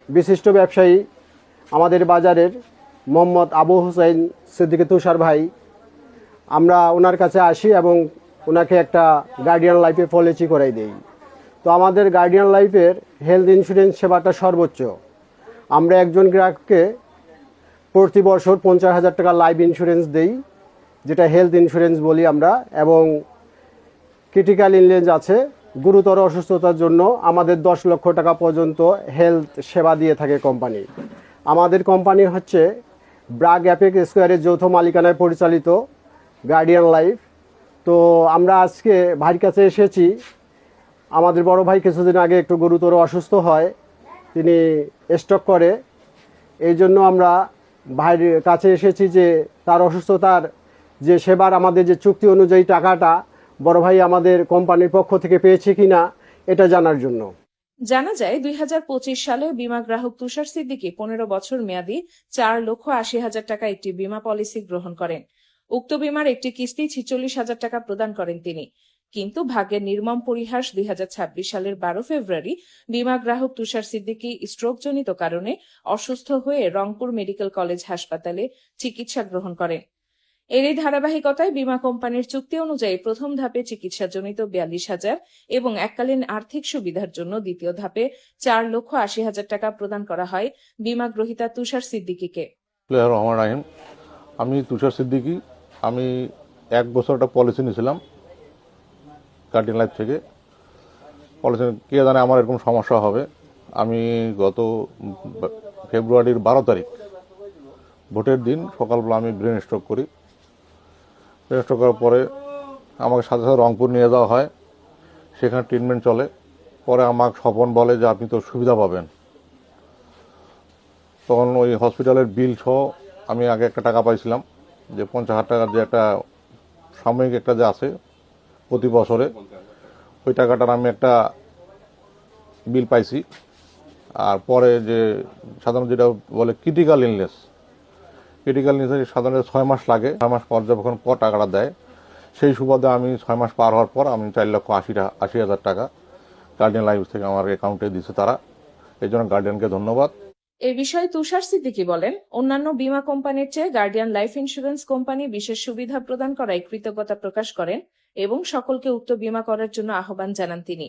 বিশিষ্ট ব্যবসায়ী আমাদের বাজারের মোহাম্মদ আবু হুসাইন সিদ্দিকী তুষার ভাই, আমরা ওনার কাছে আসি এবং ওনাকে একটা গার্ডিয়ান লাইফে পলিসি করাই দেই। তো আমাদের গার্ডিয়ান লাইফের হেলথ ইন্স্যুরেন্স সেবাটা সর্বোচ্চ। আমরা একজন গ্রাহককে প্রতি বছর 50,000 টাকা লাইফ ইন্স্যুরেন্স দেই, যেটা হেলথ ইন্স্যুরেন্স বলি আমরা, এবং ক্রিটিক্যাল ইলনেস আছে, গুরুতর অসুস্থতার জন্য আমাদের 10 লক্ষ টাকা পর্যন্ত হেলথ সেবা দিয়ে থাকে কোম্পানি। আমাদের কোম্পানি হচ্ছে ব্রাগ অ্যাপেক্স স্কোয়ারের যৌথ মালিকানায় পরিচালিত গার্ডিয়ান লাইফ। তো আমরা আজকে ভাইয়ের কাছে এসেছি। আমাদের বড় ভাই কিছুদিন আগে একটু গুরুতর অসুস্থ হয়, তিনি স্ট্রোক করে। এই জন্য আমরা ভাইয়ের কাছে এসেছি যে তার অসুস্থতার যে সেবার আমাদের যে চুক্তি অনুযায়ী টাকাটা বড় ভাই আমাদের কোম্পানির পক্ষ থেকে পেয়েছে কিনা এটা জানার জন্য। জানা যায় 2025 সালে বীমা গ্রাহক তুষার সিদ্দিকী 15 বছর মেয়াদী 4,80,000 টাকা একটি বীমা পলিসি গ্রহণ করেন। উক্ত বীমার একটি কিস্তি 46,000 টাকা প্রদান করেন তিনি। কিন্তু ভাগ্যের নির্মম পরিহাস 2026 সালের 12 ফেব্রুয়ারি বীমা গ্রাহক তুষার সিদ্দিকী স্ট্রোকজনিত কারণে অসুস্থ হয়ে রংপুর মেডিকেল কলেজ হাসপাতালে চিকিৎসা গ্রহণ করেন। এরই ধারাবাহিকতায় বীমা কোম্পানির চুক্তি অনুযায়ী প্রথম ধাপে চিকিৎসাজনিত 42,000 এবং এককালীন আর্থিক সুবিধার জন্য দ্বিতীয় ধাপে 4,80,000 টাকা প্রদান করা হয় বীমা গ্রহীতা তুষার সিদ্দিকীকে। আমি তুষার সিদ্দিকী, আমি 1 বছর একটা পলিসি নিয়েছিলাম গার্ডিয়ান লাইফ থেকে। পলিসি কে জানে আমার এরকম সমস্যা হবে। আমি গত ফেব্রুয়ারির 12 তারিখ ভোটের দিন সকালবেলা আমি ব্রেন স্ট্রোক করি। ব্রেন স্ট্রোক করার পরে আমাকে সাথে সাথে রংপুর নিয়ে যাওয়া হয়, সেখানে ট্রিটমেন্ট চলে। পরে আমাকে স্বপন বলে যে আপনি তো সুবিধা পাবেন। তখন ওই হসপিটালের বিল সহ আমি আগে একটা টাকা পাইছিলাম, যে 50,000 টাকার যে একটা সাময়িক একটা যে আছে প্রতি বছরে, ওই টাকাটার আমি একটা বিল পাইছি। আর পরে যে সাধারণত যেটা বলে ক্রিটিক্যাল ইলনেস সাধারণত 6 মাস লাগে। 6 মাস পর্যবেক্ষণ পর টাকাটা দেয়। সেই সুবাদে আমি 6 মাস পার হওয়ার পর আমি 4,80,000 টাকা গার্ডিয়ান লাইফ থেকে আমার অ্যাকাউন্টে দিচ্ছে তারা। এই জন্য গার্ডিয়ানকে ধন্যবাদ। এ বিষয়ে তুষার সিদ্দিকী বলেন, অন্যান্য বীমা কোম্পানির চেয়ে গার্ডিয়ান লাইফ ইন্স্যুরেন্স কোম্পানি বিশেষ সুবিধা প্রদান করায় কৃতজ্ঞতা প্রকাশ করেন এবং সকলকে উক্ত বীমা করার জন্য আহ্বান জানান তিনি।